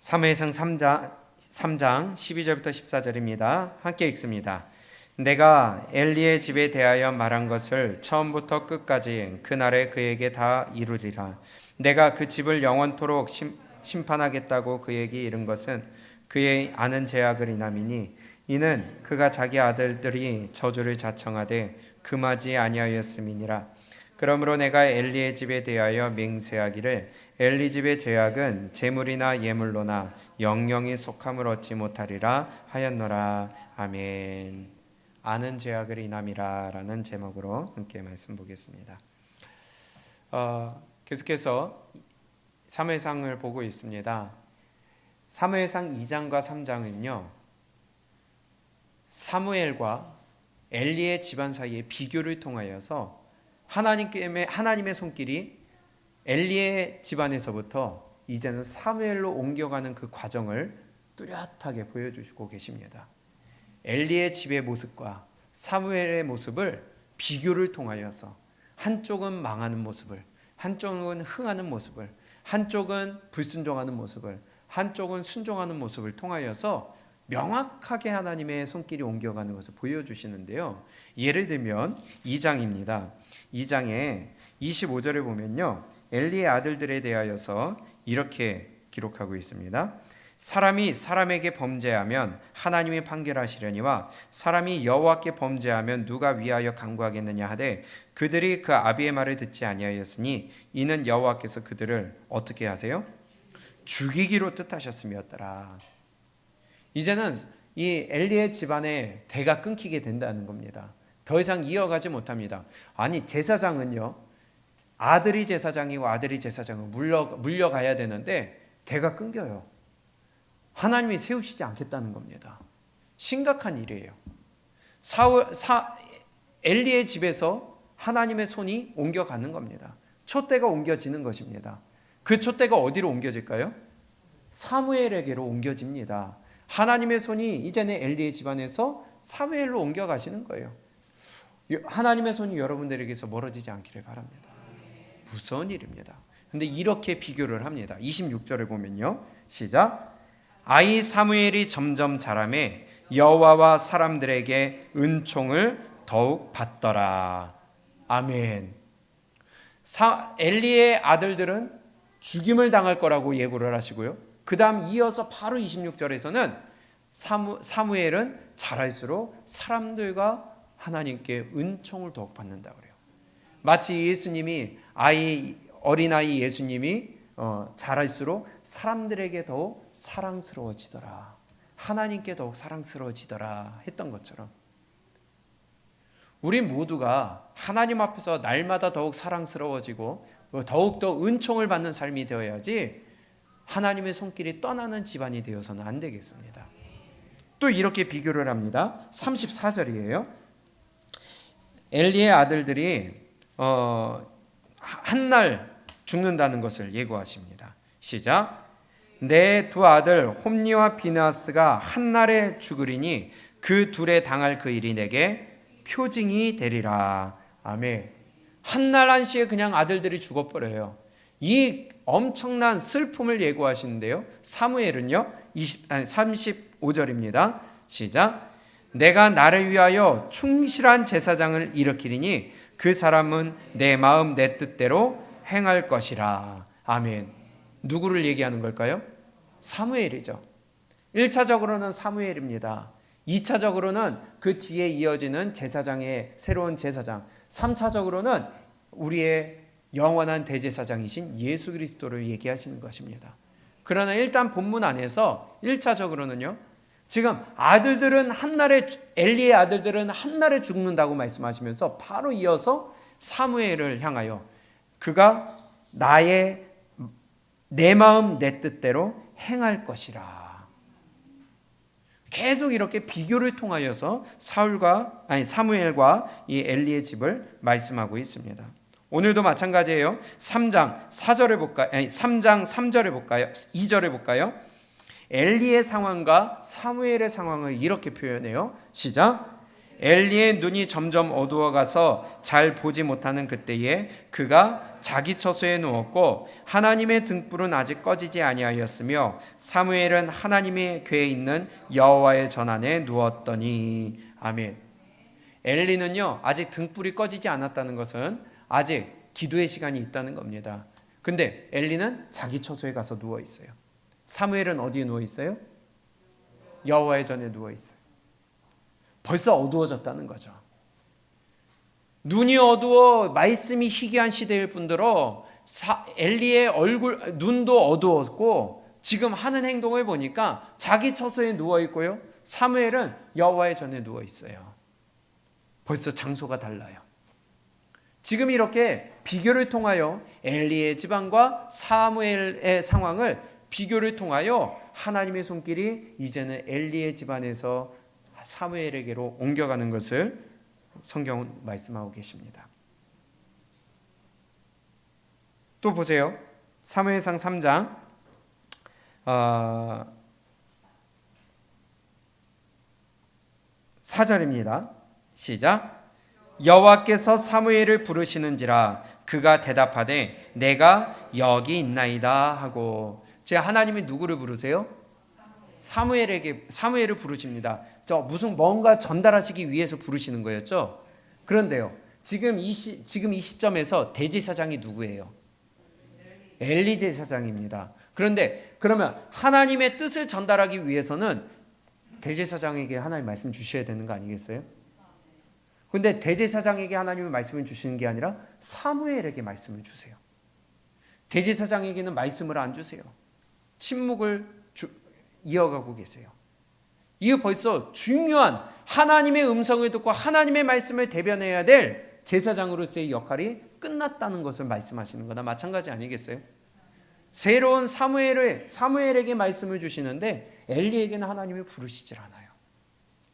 사무엘상 3장 12절부터 14절입니다. 함께 읽습니다. 내가 엘리의 집에 대하여 말한 것을 처음부터 끝까지 그날에 그에게 다 이루리라. 내가 그 집을 영원토록 심판하겠다고 그에게 이른 것은 그의 아는 죄악을 인함이니 이는 그가 자기 아들들이 저주를 자청하되 금하지 아니하였음이니라. 그러므로 내가 엘리의 집에 대하여 맹세하기를 엘리 집의 죄악은 재물이나 예물로나 영영이 속함을 얻지 못하리라 하였노라. 아멘. 아는 죄악을 인함이라 라는 제목으로 함께 말씀 보겠습니다. 계속해서 사무엘상을 보고 있습니다. 사무엘상 2장과 3장은요, 사무엘과 엘리의 집안 사이의 비교를 통하여서 하나님의 손길이 엘리의 집안에서부터 이제는 사무엘로 옮겨가는 그 과정을 뚜렷하게 보여주시고 계십니다. 엘리의 집의 모습과 사무엘의 모습을 비교를 통하여서 한쪽은 망하는 모습을, 한쪽은 흥하는 모습을, 한쪽은 불순종하는 모습을, 한쪽은 순종하는 모습을 통하여서 명확하게 하나님의 손길이 옮겨가는 것을 보여주시는데요. 예를 들면 2장입니다. 2장에 25절에 보면요, 엘리의 아들들에 대하여서 이렇게 기록하고 있습니다. 사람이 사람에게 범죄하면 하나님이 판결하시려니와 사람이 여호와께 범죄하면 누가 위하여 간구하겠느냐 하되 그들이 그 아비의 말을 듣지 아니하였으니 이는 여호와께서 그들을 어떻게 하세요? 죽이기로 뜻하셨음이었더라. 이제는 이 엘리의 집안의 대가 끊기게 된다는 겁니다. 더 이상 이어가지 못합니다. 아니, 제사장은요, 아들이 제사장이고 아들이 제사장은 물려가야 되는데 대가 끊겨요. 하나님이 세우시지 않겠다는 겁니다. 심각한 일이에요. 엘리의 집에서 하나님의 손이 옮겨가는 겁니다. 촛대가 옮겨지는 것입니다. 그 촛대가 어디로 옮겨질까요? 사무엘에게로 옮겨집니다. 하나님의 손이 이제는 엘리의 집안에서 사무엘로 옮겨가시는 거예요. 하나님의 손이 여러분들에게서 멀어지지 않기를 바랍니다. 무서운 일입니다. 근데 이렇게 비교를 합니다. 26절을 보면요, 시작. 아이 사무엘이 점점 자라매 여호와와 사람들에게 은총을 더욱 받더라. 아멘. 엘리의 아들들은 죽임을 당할 거라고 예고를 하시고요, 그 다음 이어서 바로 26절에서는 사무엘은 자랄수록 사람들과 하나님께 은총을 더욱 받는다고 그래요. 마치 예수님이 어린아이 예수님이 자랄수록 사람들에게 더욱 사랑스러워지더라, 하나님께 더욱 사랑스러워지더라 했던 것처럼 우리 모두가 하나님 앞에서 날마다 더욱 사랑스러워지고 더욱더 은총을 받는 삶이 되어야지 하나님의 손길이 떠나는 집안이 되어서는 안 되겠습니다. 또 이렇게 비교를 합니다. 34절이에요. 엘리의 아들들이 한날 죽는다는 것을 예고하십니다. 시작. 내 두 아들 홈니와 비느하스가 한날에 죽으리니 그 둘에 당할 그 일이 내게 표징이 되리라. 아멘. 한날 한시에 그냥 아들들이 죽어버려요. 이 엄청난 슬픔을 예고하시는데요, 사무엘은요 35절입니다. 시작. 내가 나를 위하여 충실한 제사장을 일으키리니 그 사람은 내 마음 내 뜻대로 행할 것이라. 아멘. 누구를 얘기하는 걸까요? 사무엘이죠. 1차적으로는 사무엘입니다. 2차적으로는 그 뒤에 이어지는 제사장의 새로운 제사장, 3차적으로는 우리의 영원한 대제사장이신 예수 그리스도를 얘기하시는 것입니다. 그러나 일단 본문 안에서 1차적으로는요, 지금 엘리의 아들들은 한날에 죽는다고 말씀하시면서 바로 이어서 사무엘을 향하여 그가 내 마음 내 뜻대로 행할 것이라. 계속 이렇게 비교를 통하여서 사무엘과 이 엘리의 집을 말씀하고 있습니다. 오늘도 마찬가지예요. 3장 4절을 볼까요? 3장 3절을 볼까요? 2절을 볼까요? 엘리의 상황과 사무엘의 상황을 이렇게 표현해요. 시작. 엘리의 눈이 점점 어두워가서 잘 보지 못하는 그때에 그가 자기 처소에 누웠고 하나님의 등불은 아직 꺼지지 아니하였으며 사무엘은 하나님의 궤에 있는 여호와의 전안에 누웠더니. 아멘. 엘리는요 아직 등불이 꺼지지 않았다는 것은 아직 기도의 시간이 있다는 겁니다. 근데 엘리는 자기 처소에 가서 누워 있어요. 사무엘은 어디에 누워 있어요? 여호와의 전에 누워 있어요. 벌써 어두워졌다는 거죠. 눈이 어두워 말씀이 희귀한 시대일 뿐더러 엘리의 얼굴 눈도 어두웠고 지금 하는 행동을 보니까 자기 처소에 누워 있고요. 사무엘은 여호와의 전에 누워 있어요. 벌써 장소가 달라요. 지금 이렇게 비교를 통하여 엘리의 집안과 사무엘의 상황을 비교를 통하여 하나님의 손길이 이제는 엘리의 집안에서 사무엘에게로 옮겨가는 것을 성경은 말씀하고 계십니다. 또 보세요. 사무엘상 3장 4절입니다. 시작. 여호와께서 사무엘을 부르시는지라 그가 대답하되 내가 여기 있나이다 하고. 제 하나님이 누구를 부르세요? 사무엘을 부르십니다. 무슨 뭔가 전달하시기 위해서 부르시는 거였죠. 그런데요, 지금 이 시점에서 대제사장이 누구예요? 엘리 제사장입니다. 그런데 그러면 하나님의 뜻을 전달하기 위해서는 대제사장에게 하나님 말씀 주셔야 되는 거 아니겠어요? 그런데 대제사장에게 하나님의 말씀을 주시는 게 아니라 사무엘에게 말씀을 주세요. 대제사장에게는 말씀을 안 주세요. 침묵을 이어가고 계세요. 이거 벌써 중요한 하나님의 음성을 듣고 하나님의 말씀을 대변해야 될 제사장으로서의 역할이 끝났다는 것을 말씀하시는 거나 마찬가지 아니겠어요? 새로운 사무엘에게 말씀을 주시는데 엘리에게는 하나님이 부르시질 않아요.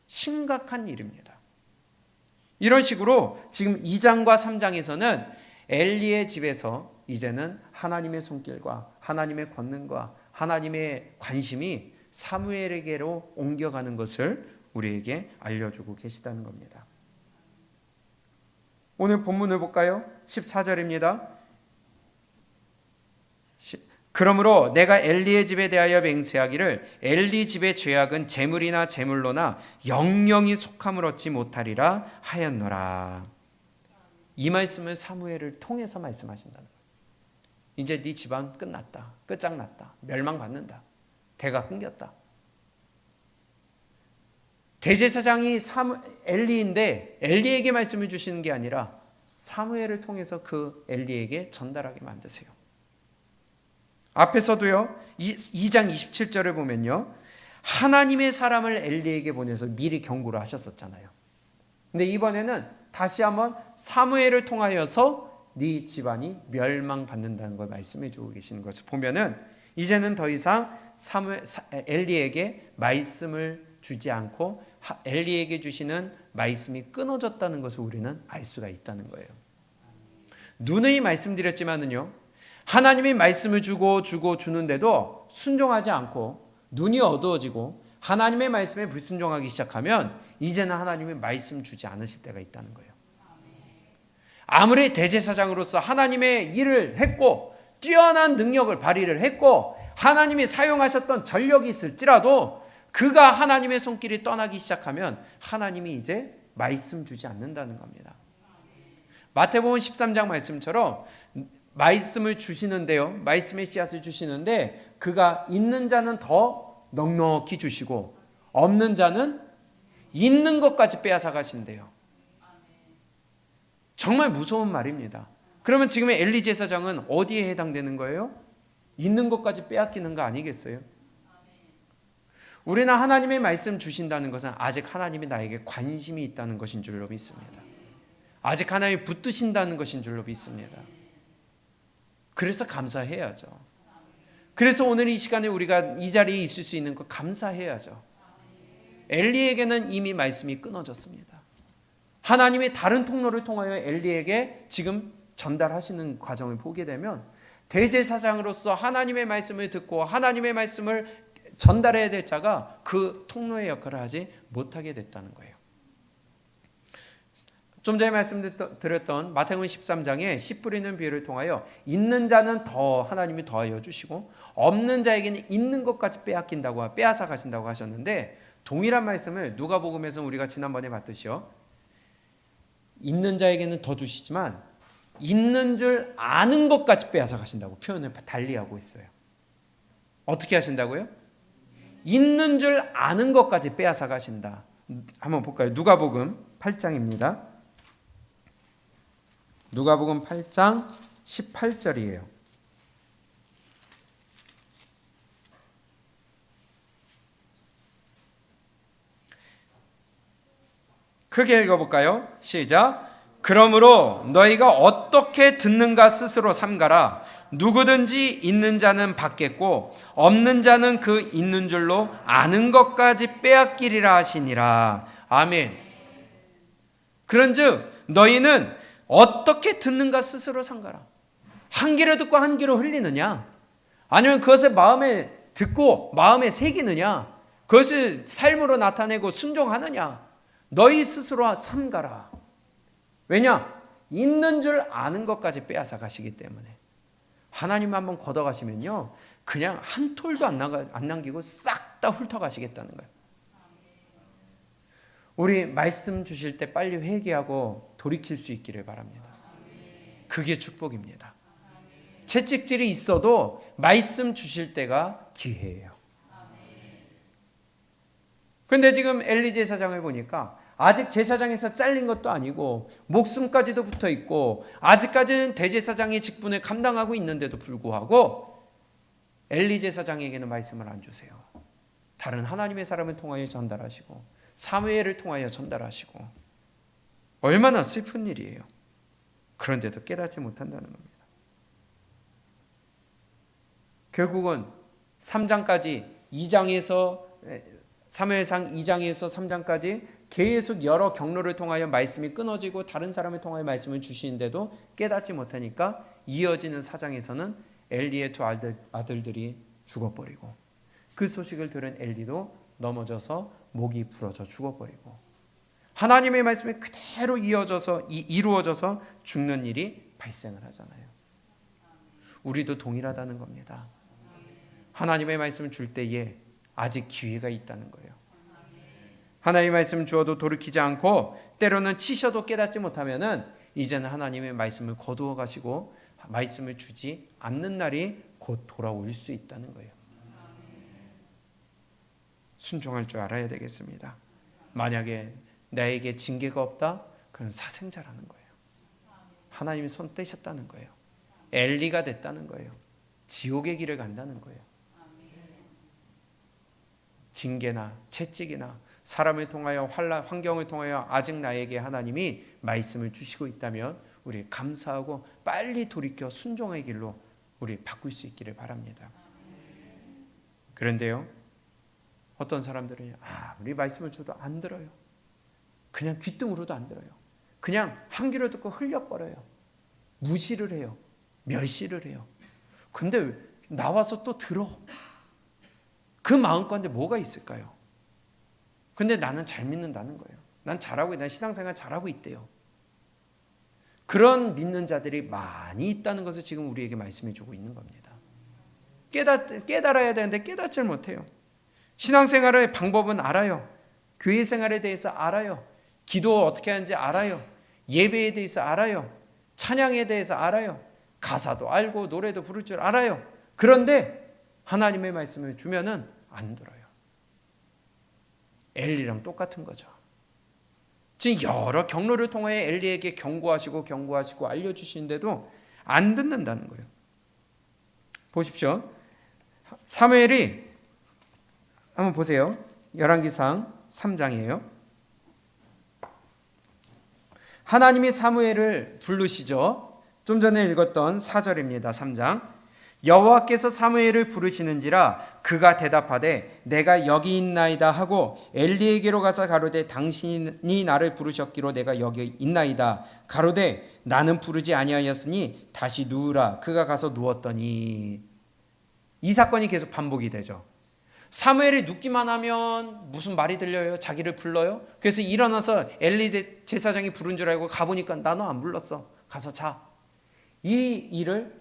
심각한 일입니다. 이런 식으로 지금 2장과 3장에서는 엘리의 집에서 이제는 하나님의 손길과 하나님의 권능과 하나님의 관심이 사무엘에게로 옮겨가는 것을 우리에게 알려주고 계시다는 겁니다. 오늘 본문을 볼까요? 14절입니다. 그러므로 내가 엘리의 집에 대하여 맹세하기를 엘리 집의 죄악은 재물이나 재물로나 영영이 속함을 얻지 못하리라 하였노라. 이 말씀을 사무엘을 통해서 말씀하신다는 거예요. 이제 네 집안 끝났다. 끝장났다. 멸망받는다. 대가 끊겼다. 대제사장이 엘리인데 엘리에게 말씀을 주시는 게 아니라 사무엘을 통해서 그 엘리에게 전달하게 만드세요. 앞에서도요 2장 27절을 보면요 하나님의 사람을 엘리에게 보내서 미리 경고를 하셨었잖아요. 근데 이번에는 다시 한번 사무엘을 통하여서 네 집안이 멸망받는다는 걸 말씀해 주고 계시는 것을 보면은 이제는 더 이상 엘리에게 말씀을 주지 않고 엘리에게 주시는 말씀이 끊어졌다는 것을 우리는 알 수가 있다는 거예요. 누누이 말씀드렸지만은요 하나님이 말씀을 주는데도 순종하지 않고 눈이 어두워지고 하나님의 말씀에 불순종하기 시작하면 이제는 하나님이 말씀 주지 않으실 때가 있다는 거예요. 아무리 대제사장으로서 하나님의 일을 했고 뛰어난 능력을 발휘를 했고 하나님이 사용하셨던 전력이 있을지라도 그가 하나님의 손길이 떠나기 시작하면 하나님이 이제 말씀 주지 않는다는 겁니다. 마태복음 13장 말씀처럼 말씀을 주시는데요. 말씀의 씨앗을 주시는데 그가 있는 자는 더 넉넉히 주시고 없는 자는 있는 것까지 빼앗아 가신대요. 정말 무서운 말입니다. 그러면 지금 엘리 제사장은 어디에 해당되는 거예요? 있는 것까지 빼앗기는 거 아니겠어요? 우리는 하나님의 말씀 주신다는 것은 아직 하나님이 나에게 관심이 있다는 것인 줄로 믿습니다. 아직 하나님이 붙드신다는 것인 줄로 믿습니다. 그래서 감사해야죠. 그래서 오늘 이 시간에 우리가 이 자리에 있을 수 있는 것 감사해야죠. 엘리에게는 이미 말씀이 끊어졌습니다. 하나님이 다른 통로를 통하여 엘리에게 지금 전달하시는 과정을 보게 되면 대제사장으로서 하나님의 말씀을 듣고 하나님의 말씀을 전달해야 될 자가 그 통로의 역할을 하지 못하게 됐다는 거예요. 좀 전에 말씀드렸던 마태복음 13장에 씨 뿌리는 비유를 통하여 있는 자는 더 하나님이 더하여 주시고 없는 자에게는 있는 것까지 빼앗아 가신다고 하셨는데, 동일한 말씀을 누가복음에서 우리가 지난번에 봤듯이요, 있는 자에게는 더 주시지만 있는 줄 아는 것까지 빼앗아 가신다고 표현을 달리하고 있어요. 어떻게 하신다고요? 있는 줄 아는 것까지 빼앗아 가신다. 한번 볼까요? 누가복음 8장입니다. 누가복음 8장 18절이에요. 크게 읽어볼까요? 시작. 그러므로 너희가 어떻게 듣는가 스스로 삼가라. 누구든지 있는 자는 받겠고 없는 자는 그 있는 줄로 아는 것까지 빼앗기리라 하시니라. 아멘. 그런즉 너희는 어떻게 듣는가 스스로 삼가라. 한 귀로 듣고 한 귀로 흘리느냐, 아니면 그것을 마음에 듣고 마음에 새기느냐, 그것을 삶으로 나타내고 순종하느냐, 너희 스스로 삼가라. 왜냐? 있는 줄 아는 것까지 빼앗아 가시기 때문에. 하나님 한번 걷어가시면요, 그냥 한 톨도 안 남기고 싹 다 훑어가시겠다는 거예요. 우리 말씀 주실 때 빨리 회개하고 돌이킬 수 있기를 바랍니다. 그게 축복입니다. 채찍질이 있어도 말씀 주실 때가 기회예요. 그런데 지금 엘리 제사장을 보니까 아직 제사장에서 잘린 것도 아니고 목숨까지도 붙어 있고 아직까지는 대제사장의 직분을 감당하고 있는데도 불구하고 엘리 제사장에게는 말씀을 안 주세요. 다른 하나님의 사람을 통하여 전달하시고 사무엘을 통하여 전달하시고. 얼마나 슬픈 일이에요. 그런데도 깨닫지 못한다는 겁니다. 결국은 3장까지 2장에서 사무엘상 2장에서 3장까지 계속 여러 경로를 통하여 말씀이 끊어지고 다른 사람을 통하여 말씀을 주시는데도 깨닫지 못하니까 이어지는 4장에서는 엘리의 두 아들들이 죽어버리고 그 소식을 들은 엘리도 넘어져서 목이 부러져 죽어버리고 하나님의 말씀이 그대로 이루어져서 죽는 일이 발생을 하잖아요. 우리도 동일하다는 겁니다. 하나님의 말씀을 줄 때에 아직 기회가 있다는 거예요. 하나님의 말씀을 주어도 돌이키지 않고 때로는 치셔도 깨닫지 못하면은 이제는 하나님의 말씀을 거두어 가시고 말씀을 주지 않는 날이 곧 돌아올 수 있다는 거예요. 순종할 줄 알아야 되겠습니다. 만약에 나에게 징계가 없다, 그건 사생자라는 거예요. 하나님이 손 떼셨다는 거예요. 엘리가 됐다는 거예요. 지옥의 길을 간다는 거예요. 징계나 채찍이나 사람을 통하여 환경을 통하여 아직 나에게 하나님이 말씀을 주시고 있다면 우리 감사하고 빨리 돌이켜 순종의 길로 우리 바꿀 수 있기를 바랍니다. 그런데요, 어떤 사람들은 우리 말씀을 줘도 안 들어요. 그냥 귓등으로도 안 들어요. 그냥 한 귀로 듣고 흘려버려요. 무시를 해요. 멸시를 해요. 근데 나와서 또 들어. 그 마음 가운데 뭐가 있을까요? 근데 나는 잘 믿는다는 거예요. 난 신앙생활 잘하고 있대요. 그런 믿는 자들이 많이 있다는 것을 지금 우리에게 말씀해 주고 있는 겁니다. 깨달아야 되는데 깨닫질 못해요. 신앙생활의 방법은 알아요. 교회 생활에 대해서 알아요. 기도 어떻게 하는지 알아요. 예배에 대해서 알아요. 찬양에 대해서 알아요. 가사도 알고 노래도 부를 줄 알아요. 그런데 하나님의 말씀을 주면은 안 들어요. 엘리랑 똑같은 거죠. 지금 여러 경로를 통해 엘리에게 경고하시고 알려주시는데도 안 듣는다는 거예요. 보십시오. 사무엘이 한번 보세요. 열왕기상 3장이에요. 하나님이 사무엘을 부르시죠. 좀 전에 읽었던 4절입니다. 3장. 여호와께서 사무엘을 부르시는지라 그가 대답하되 내가 여기 있나이다 하고 엘리에게로 가서 가로되 당신이 나를 부르셨기로 내가 여기 있나이다. 가로되 나는 부르지 아니하였으니 다시 누우라. 그가 가서 누웠더니 이 사건이 계속 반복이 되죠. 사무엘이 눕기만 하면 무슨 말이 들려요? 자기를 불러요? 그래서 일어나서 엘리 제사장이 부른 줄 알고 가보니까 나 너 안 불렀어. 가서 자. 이 일을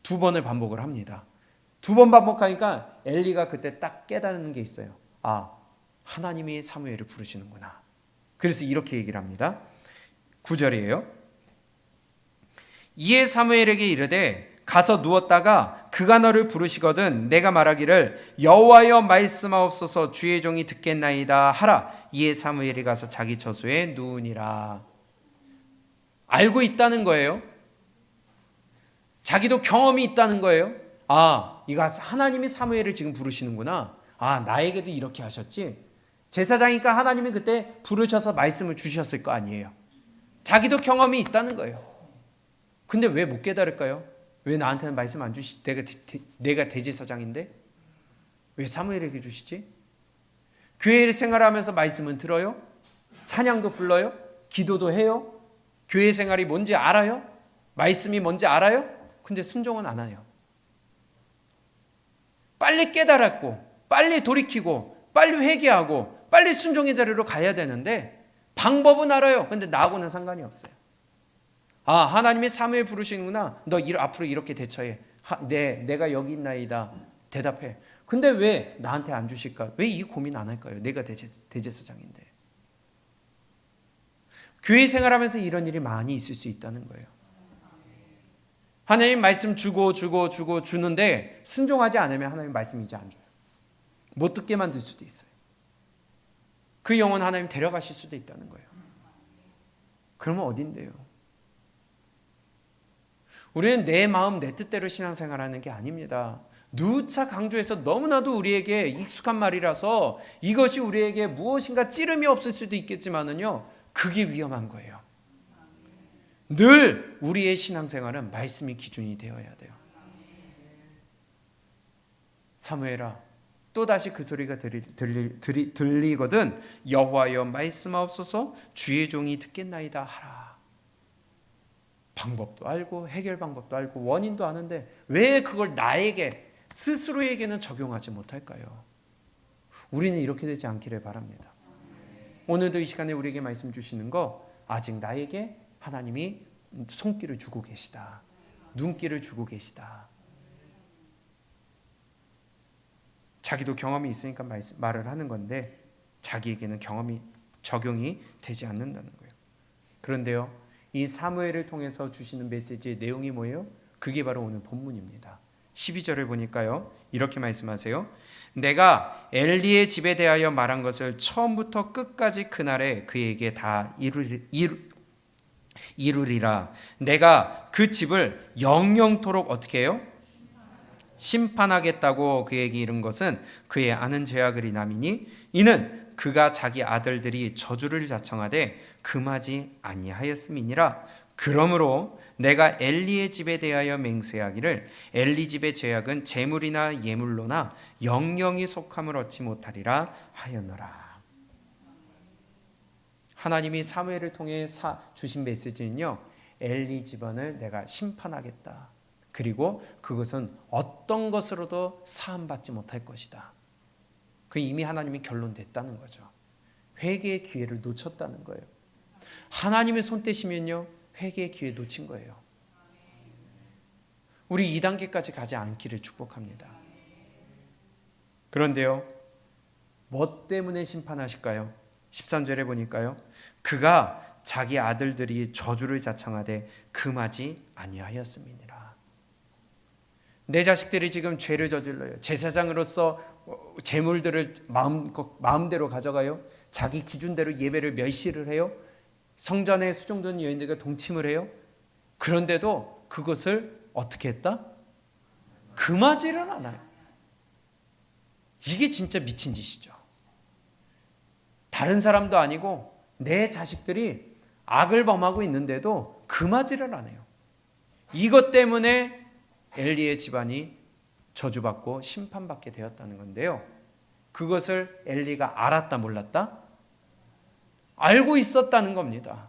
2번을 반복을 합니다. 2번 반복하니까 엘리가 그때 딱 깨닫는 게 있어요. 아, 하나님이 사무엘을 부르시는구나. 그래서 이렇게 얘기를 합니다. 9절이에요. 이에 사무엘에게 이르되 가서 누웠다가 그가 너를 부르시거든 내가 말하기를 여호와여 말씀하옵소서 주의 종이 듣겠나이다 하라. 이에 사무엘이 가서 자기 저수에 누우니라. 알고 있다는 거예요. 자기도 경험이 있다는 거예요. 아, 이거 하나님이 사무엘을 지금 부르시는구나. 아, 나에게도 이렇게 하셨지. 제사장이니까 하나님이 그때 부르셔서 말씀을 주셨을 거 아니에요. 자기도 경험이 있다는 거예요. 근데 왜 못 깨달을까요? 왜 나한테는 말씀 안 주시지? 내가 대제사장인데 왜 사무엘에게 주시지? 교회 생활하면서 말씀은 들어요? 찬양도 불러요? 기도도 해요? 교회 생활이 뭔지 알아요? 말씀이 뭔지 알아요? 근데 순종은 안 해요. 빨리 깨달았고 빨리 돌이키고 빨리 회개하고 빨리 순종의 자리로 가야 되는데 방법은 알아요. 근데 나하고는 상관이 없어요. 아, 하나님이 사무엘 부르시는구나. 너 앞으로 이렇게 대처해. 내가 여기 있나이다. 대답해. 근데 왜 나한테 안 주실까? 왜 이 고민 안 할까요? 내가 대제사장인데. 교회 생활하면서 이런 일이 많이 있을 수 있다는 거예요. 하나님 말씀 주는데 순종하지 않으면 하나님 말씀 이제 안 줘요. 못 듣게 만들 수도 있어요. 그 영혼 하나님 데려가실 수도 있다는 거예요. 그러면 어딘데요? 우리는 내 마음 내 뜻대로 신앙생활하는 게 아닙니다. 누차 강조해서 너무나도 우리에게 익숙한 말이라서 이것이 우리에게 무엇인가 찌름이 없을 수도 있겠지만은요, 그게 위험한 거예요. 늘 우리의 신앙생활은 말씀이 기준이 되어야 돼요. 사무엘아, 또다시 그 소리가 들리거든 여호와여 말씀하옵소서 주의 종이 듣겠나이다 하라. 방법도 알고 해결 방법도 알고 원인도 아는데 왜 그걸 나에게 스스로에게는 적용하지 못할까요? 우리는 이렇게 되지 않기를 바랍니다. 오늘도 이 시간에 우리에게 말씀 주시는 거, 아직 나에게 하나님이 손길을 주고 계시다. 눈길을 주고 계시다. 자기도 경험이 있으니까 말을 하는 건데 자기에게는 경험이 적용이 되지 않는다는 거예요. 그런데요, 이 사무엘을 통해서 주시는 메시지의 내용이 뭐예요? 그게 바로 오늘 본문입니다. 12절을 보니까요, 이렇게 말씀하세요. 내가 엘리의 집에 대하여 말한 것을 처음부터 끝까지 그날에 그에게 다 이루리라. 내가 그 집을 영영토록 어떻게 해요? 심판하겠다고 그에게 이른 것은 그의 아는 죄악을 인함이니 이는 그가 자기 아들들이 저주를 자청하되 금하지 아니하였음이니라. 그러므로 내가 엘리의 집에 대하여 맹세하기를 엘리 집의 죄악은 재물이나 예물로나 영영이 속함을 얻지 못하리라 하였노라. 하나님이 사무엘을 통해 주신 메시지는요, 엘리 집안을 내가 심판하겠다. 그리고 그것은 어떤 것으로도 사함받지 못할 것이다. 그 이미 하나님이 결론됐다는 거죠. 회개의 기회를 놓쳤다는 거예요. 하나님의 손 떼시면요, 회개의 기회 놓친 거예요. 우리 2단계까지 가지 않기를 축복합니다. 그런데요, 뭐 때문에 심판하실까요? 13절에 보니까요, 그가 자기 아들들이 저주를 자청하되 금하지 아니하였음이니라. 내 자식들이 지금 죄를 저질러요. 제사장으로서 재물들을 마음대로 가져가요. 자기 기준대로 예배를 멸시를 해요. 성전에 수종된 여인들과 동침을 해요. 그런데도 그것을 어떻게 했다? 금하지를 않아요. 이게 진짜 미친 짓이죠. 다른 사람도 아니고 내 자식들이 악을 범하고 있는데도 금하지를 않아요. 이것 때문에 엘리의 집안이 저주받고 심판받게 되었다는 건데요, 그것을 엘리가 알았다 몰랐다? 알고 있었다는 겁니다.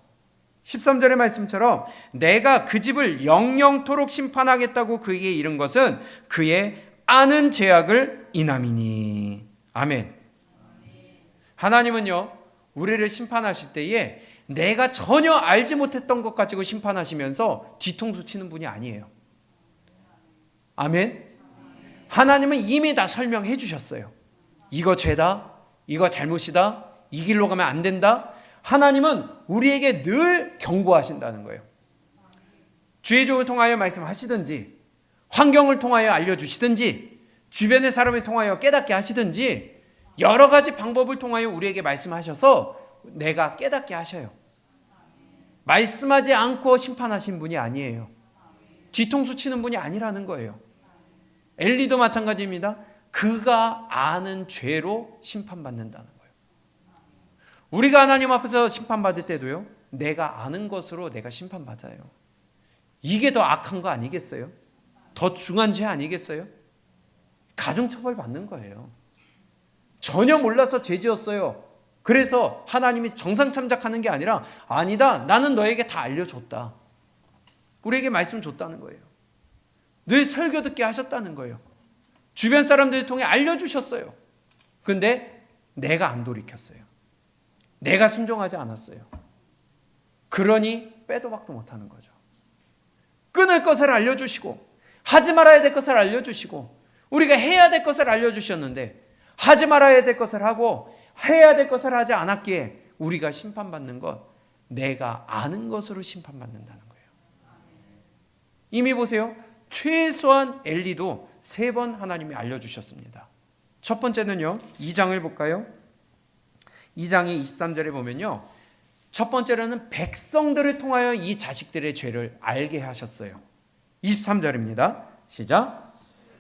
13절의 말씀처럼 내가 그 집을 영영토록 심판하겠다고 그에게 이른 것은 그의 아는 죄악을 인함이니. 아멘. 하나님은요, 우리를 심판하실 때에 내가 전혀 알지 못했던 것 가지고 심판하시면서 뒤통수 치는 분이 아니에요. 아멘. 하나님은 이미 다 설명해 주셨어요. 이거 죄다, 이거 잘못이다, 이 길로 가면 안 된다. 하나님은 우리에게 늘 경고하신다는 거예요. 주의 종을 통하여 말씀하시든지, 환경을 통하여 알려주시든지, 주변의 사람을 통하여 깨닫게 하시든지, 여러 가지 방법을 통하여 우리에게 말씀하셔서 내가 깨닫게 하셔요. 말씀하지 않고 심판하신 분이 아니에요. 뒤통수 치는 분이 아니라는 거예요. 엘리도 마찬가지입니다. 그가 아는 죄로 심판받는다는 거예요. 우리가 하나님 앞에서 심판받을 때도요, 내가 아는 것으로 내가 심판받아요. 이게 더 악한 거 아니겠어요? 더 중한 죄 아니겠어요? 가중처벌 받는 거예요. 전혀 몰라서 죄 지었어요. 그래서 하나님이 정상참작하는 게 아니라, 아니다, 나는 너에게 다 알려줬다. 우리에게 말씀 줬다는 거예요. 늘 설교 듣게 하셨다는 거예요. 주변 사람들을 통해 알려주셨어요. 근데 내가 안 돌이켰어요. 내가 순종하지 않았어요. 그러니 빼도 박도 못하는 거죠. 끊을 것을 알려주시고, 하지 말아야 될 것을 알려주시고, 우리가 해야 될 것을 알려주셨는데 하지 말아야 될 것을 하고 해야 될 것을 하지 않았기에 우리가 심판받는 것, 내가 아는 것으로 심판받는다는 거예요. 이미 보세요. 최소한 엘리도 3번 하나님이 알려주셨습니다. 첫 번째는요, 2장을 볼까요? 2장의 23절에 보면요, 첫 번째로는 백성들을 통하여 이 자식들의 죄를 알게 하셨어요. 23절입니다. 시작.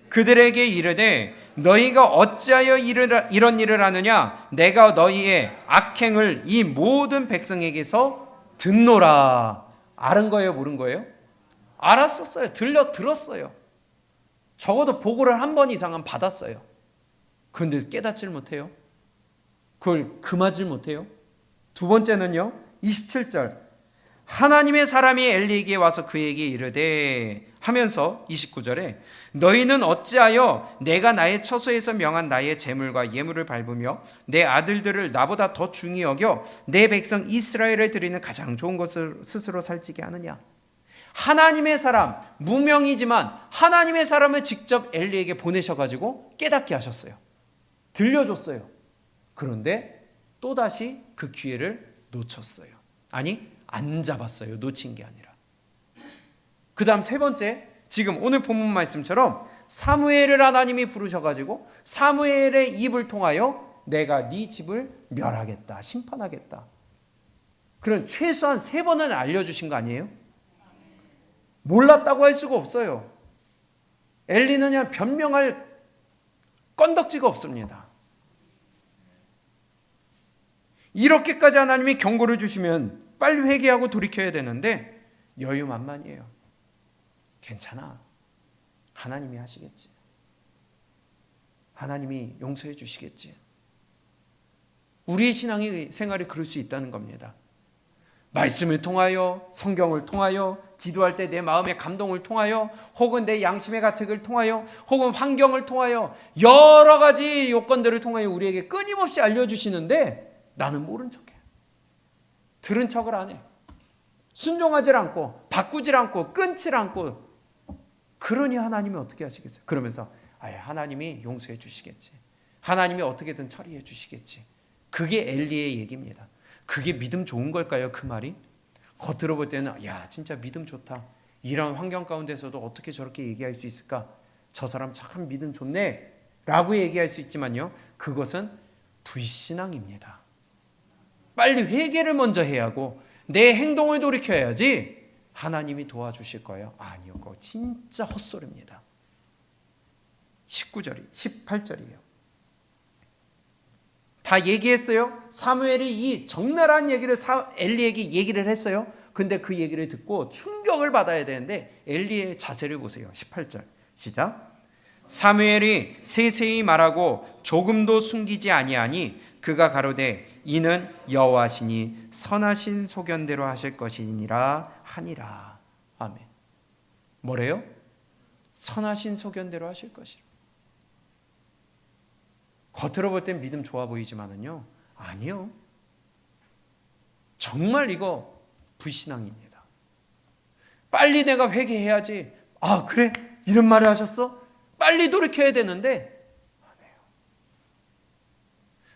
그들에게 이르되 너희가 어찌하여 이런 일을 하느냐? 내가 너희의 악행을 이 모든 백성에게서 듣노라. 알은 거예요, 모른 거예요? 알았었어요. 들었어요. 적어도 보고를 한 번 이상은 받았어요. 그런데 깨닫질 못해요. 그걸 금하질 못해요. 두 번째는요, 27절. 하나님의 사람이 엘리에게 와서 그에게 이르되 하면서 29절에 너희는 어찌하여 내가 나의 처소에서 명한 나의 재물과 예물을 밟으며 내 아들들을 나보다 더 중히 여겨 내 백성 이스라엘에 드리는 가장 좋은 것을 스스로 살찌게 하느냐? 하나님의 사람, 무명이지만 하나님의 사람을 직접 엘리에게 보내셔가지고 깨닫게 하셨어요. 들려줬어요. 그런데 또다시 그 기회를 놓쳤어요. 아니, 안 잡았어요. 놓친 게 아니라. 그 다음 세 번째, 지금 오늘 본문 말씀처럼 사무엘을 하나님이 부르셔가지고 사무엘의 입을 통하여 내가 네 집을 멸하겠다, 심판하겠다. 그런 최소한 3번은 알려주신 거 아니에요? 몰랐다고 할 수가 없어요. 엘리는 그냥 변명할 건덕지가 없습니다. 이렇게까지 하나님이 경고를 주시면 빨리 회개하고 돌이켜야 되는데 여유만만이에요. 괜찮아. 하나님이 하시겠지. 하나님이 용서해 주시겠지. 우리의 신앙의 생활이 그럴 수 있다는 겁니다. 말씀을 통하여, 성경을 통하여, 기도할 때 내 마음의 감동을 통하여, 혹은 내 양심의 가책을 통하여, 혹은 환경을 통하여, 여러 가지 요건들을 통하여 우리에게 끊임없이 알려주시는데 나는 모른 척해. 들은 척을 안 해. 순종하지 않고, 바꾸지 않고, 끊지 않고. 그러니 하나님이 어떻게 하시겠어요? 그러면서 하나님이 용서해 주시겠지. 하나님이 어떻게든 처리해 주시겠지. 그게 엘리의 얘기입니다. 그게 믿음 좋은 걸까요? 그 말이? 겉으로 볼 때는 야, 진짜 믿음 좋다. 이런 환경 가운데서도 어떻게 저렇게 얘기할 수 있을까? 저 사람 참 믿음 좋네 라고 얘기할 수 있지만요, 그것은 불신앙입니다. 빨리 회개를 먼저 해야 하고 내 행동을 돌이켜야지 하나님이 도와주실 거예요? 아니요, 그거 진짜 헛소리입니다. 18절이에요. 다 얘기했어요. 사무엘이 이 적나라한 얘기를 엘리에게 얘기를 했어요. 근데 그 얘기를 듣고 충격을 받아야 되는데 엘리의 자세를 보세요. 18절 시작. 사무엘이 세세히 말하고 조금도 숨기지 아니하니 그가 가로되 이는 여호와시니 선하신 소견대로 하실 것이니라 하니라. 아멘. 뭐래요? 선하신 소견대로 하실 것이라. 겉으로 볼 땐 믿음 좋아 보이지만은요, 아니요. 정말 이거 불신앙입니다. 빨리 내가 회개해야지. 아, 그래? 이런 말을 하셨어? 빨리 돌이켜야 되는데 안 해요.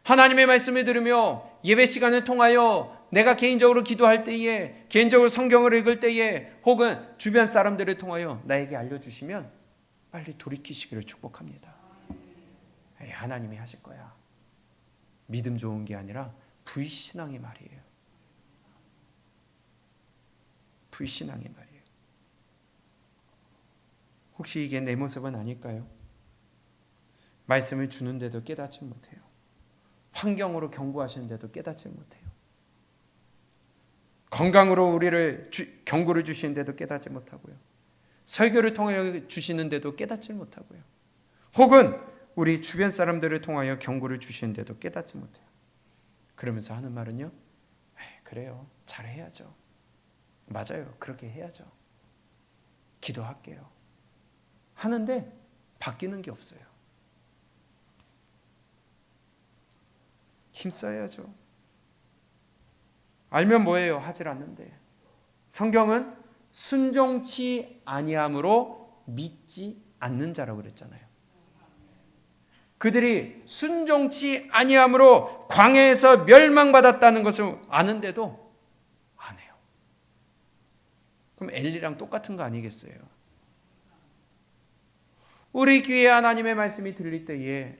하나님의 말씀을 들으며 예배 시간을 통하여 내가 개인적으로 기도할 때에, 개인적으로 성경을 읽을 때에, 혹은 주변 사람들을 통하여 나에게 알려주시면 빨리 돌이키시기를 축복합니다. 하나님이 하실 거야. 믿음 좋은 게 아니라 불신앙의 말이에요. 불신앙의 말이에요. 혹시 이게 내 모습은 아닐까요? 말씀을 주는데도 깨닫지 못해요. 환경으로 경고하시는데도 깨닫지 못해요. 건강으로 우리를 경고를 주시는데도 깨닫지 못하고요. 설교를 통하여 주시는데도 깨닫지 못하고요. 혹은 우리 주변 사람들을 통하여 경고를 주시는데도 깨닫지 못해요. 그러면서 하는 말은요, 그래요, 잘해야죠. 맞아요, 그렇게 해야죠. 기도할게요. 하는데 바뀌는 게 없어요. 힘써야죠. 알면 뭐예요? 하질 않는데. 성경은 순종치 아니함으로 믿지 않는 자라고 그랬잖아요. 그들이 순종치 아니함으로 광야에서 멸망받았다는 것을 아는데도 안 해요. 그럼 엘리랑 똑같은 거 아니겠어요? 우리 귀에 하나님의 말씀이 들릴 때에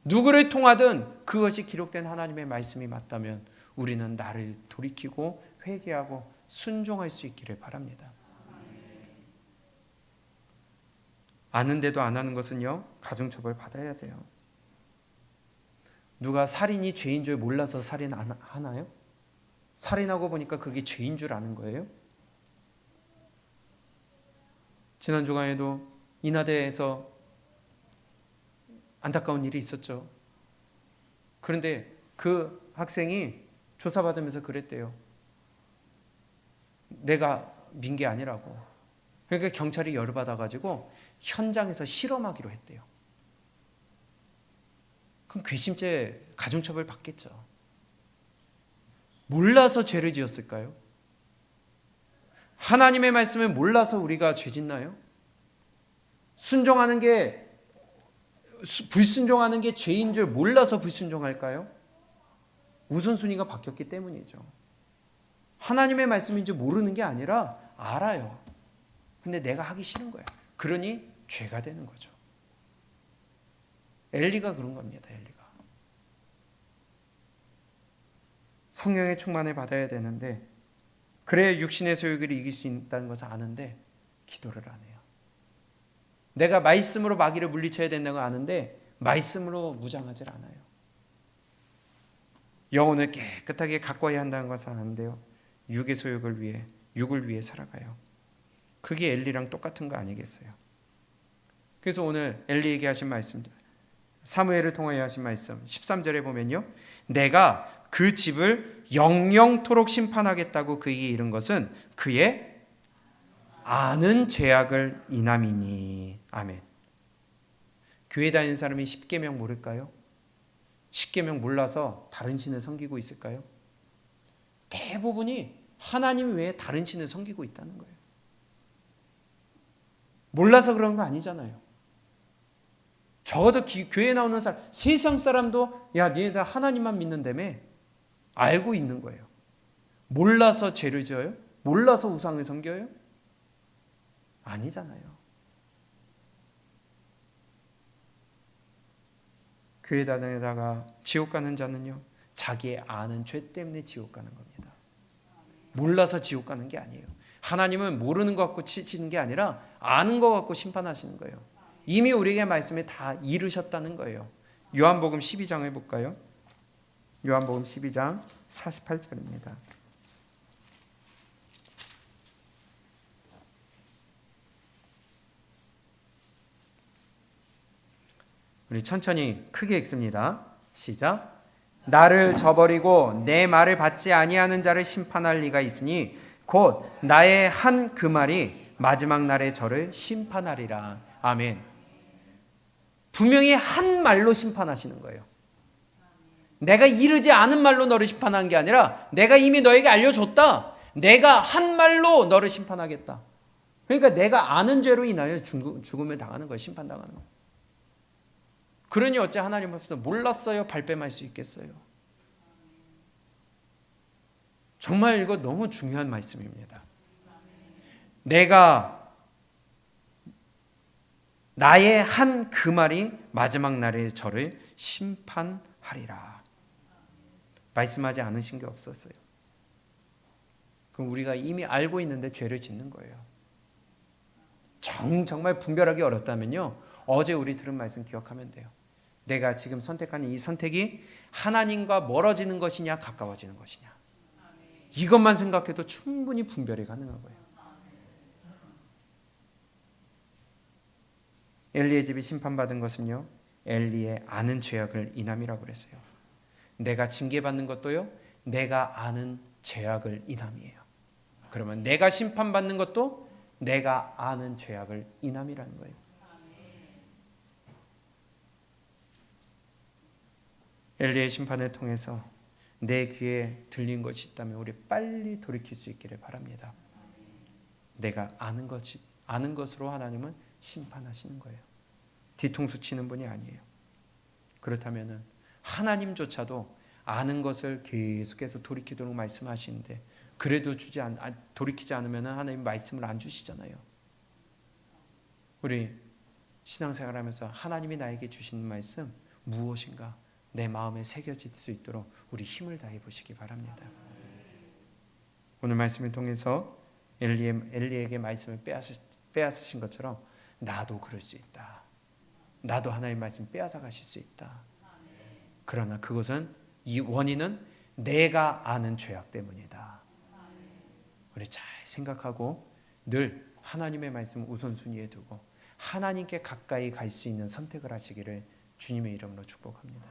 누구를 통하든 그것이 기록된 하나님의 말씀이 맞다면 우리는 나를 돌이키고 회개하고 순종할 수 있기를 바랍니다. 아는데도 안 하는 것은요, 가중처벌 받아야 돼요. 누가 살인이 죄인 줄 몰라서 살인 안 하나요? 살인하고 보니까 그게 죄인 줄 아는 거예요? 지난 주간에도 인하대에서 안타까운 일이 있었죠. 그런데 그 학생이 조사받으면서 그랬대요. 내가 민 게 아니라고. 그러니까 경찰이 열받아가지고 현장에서 실험하기로 했대요. 그럼 괘씸죄 가중처벌 받겠죠. 몰라서 죄를 지었을까요? 하나님의 말씀을 몰라서 우리가 죄 짓나요? 불순종하는 게 죄인 줄 몰라서 불순종할까요? 우선순위가 바뀌었기 때문이죠. 하나님의 말씀인 줄 모르는 게 아니라 알아요. 근데 내가 하기 싫은 거야. 그러니 죄가 되는 거죠. 엘리가 그런 겁니다. 엘리가. 성령의 충만을 받아야 되는데, 그래야 육신의 소욕을 이길 수 있다는 것을 아는데 기도를 안 해요. 내가 말씀으로 마귀를 물리쳐야 된다는 걸 아는데 말씀으로 무장하지 않아요. 영혼을 깨끗하게 가꿔야 한다는 것을 아는데요, 육의 소욕을 위해, 육을 위해 살아가요. 그게 엘리랑 똑같은 거 아니겠어요? 그래서 오늘 엘리에게 하신 말씀, 사무엘을 통하여 하신 말씀 13절에 보면요, 내가 그 집을 영영토록 심판하겠다고 그에게 이른 것은 그의 아는 죄악을 인함이니. 아멘. 교회 다니는 사람이 십계명 모를까요? 십계명 몰라서 다른 신을 섬기고 있을까요? 대부분이 하나님 외에 다른 신을 섬기고 있다는 거예요. 몰라서 그런 거 아니잖아요. 적어도 교회에 나오는 사람, 세상 사람도 야, 니네 다 하나님만 믿는다며 알고 있는 거예요. 몰라서 죄를 지어요? 몰라서 우상을 섬겨요? 아니잖아요. 교회 다니다가 지옥 가는 자는요, 자기의 아는 죄 때문에 지옥 가는 겁니다. 몰라서 지옥 가는 게 아니에요. 하나님은 모르는 것 갖고 치시는 게 아니라 아는 것 갖고 심판하시는 거예요. 이미 우리에게 말씀에 다 이르셨다는 거예요. 요한복음 12장을 볼까요? 요한복음 12장 48절입니다. 우리 천천히 크게 읽습니다. 시작. 나를 저버리고 내 말을 받지 아니하는 자를 심판할 리가 있으니 곧 나의 한 그 말이 마지막 날에 저를 심판하리라. 아멘. 분명히 한 말로 심판하시는 거예요. 내가 이르지 않은 말로 너를 심판한 게 아니라 내가 이미 너에게 알려줬다. 내가 한 말로 너를 심판하겠다. 그러니까 내가 아는 죄로 인하여 죽음을 당하는 거예요. 심판당하는 거예요. 그러니 어째 하나님 앞에서 몰랐어요 발뺌할 수 있겠어요? 정말 이거 너무 중요한 말씀입니다. 내가 나의 한 그 말이 마지막 날에 저를 심판하리라. 말씀하지 않으신 게 없었어요. 그럼 우리가 이미 알고 있는데 죄를 짓는 거예요. 정말 분별하기 어렵다면요, 어제 우리 들은 말씀 기억하면 돼요. 내가 지금 선택하는 이 선택이 하나님과 멀어지는 것이냐 가까워지는 것이냐, 이것만 생각해도 충분히 분별이 가능한 거예요. 엘리의 집이 심판받은 것은요, 엘리의 아는 죄악을 인함이라고 그랬어요. 내가 징계받는 것도요, 내가 아는 죄악을 인함이에요. 그러면 내가 심판받는 것도 내가 아는 죄악을 인함이라는 거예요. 엘리의 심판을 통해서 내 귀에 들린 것이 있다면 우리 빨리 돌이킬 수 있기를 바랍니다. 내가 아는 것으로 하나님은 심판하시는 거예요. 뒤통수 치는 분이 아니에요. 그렇다면 하나님조차도 아는 것을 계속해서 돌이키도록 말씀하시는데, 그래도 돌이키지 않으면 하나님 말씀을 안 주시잖아요. 우리 신앙생활하면서 하나님이 나에게 주시는 말씀 무엇인가 내 마음에 새겨질 수 있도록 우리 힘을 다해 보시기 바랍니다. 오늘 말씀을 통해서 엘리에게 말씀을 빼앗으신 것처럼 나도 그럴 수 있다. 나도 하나님의 말씀 빼앗아 가실 수 있다. 그러나 그것은, 이 원인은 내가 아는 죄악 때문이다. 우리 잘 생각하고 늘 하나님의 말씀 우선순위에 두고 하나님께 가까이 갈 수 있는 선택을 하시기를 주님의 이름으로 축복합니다.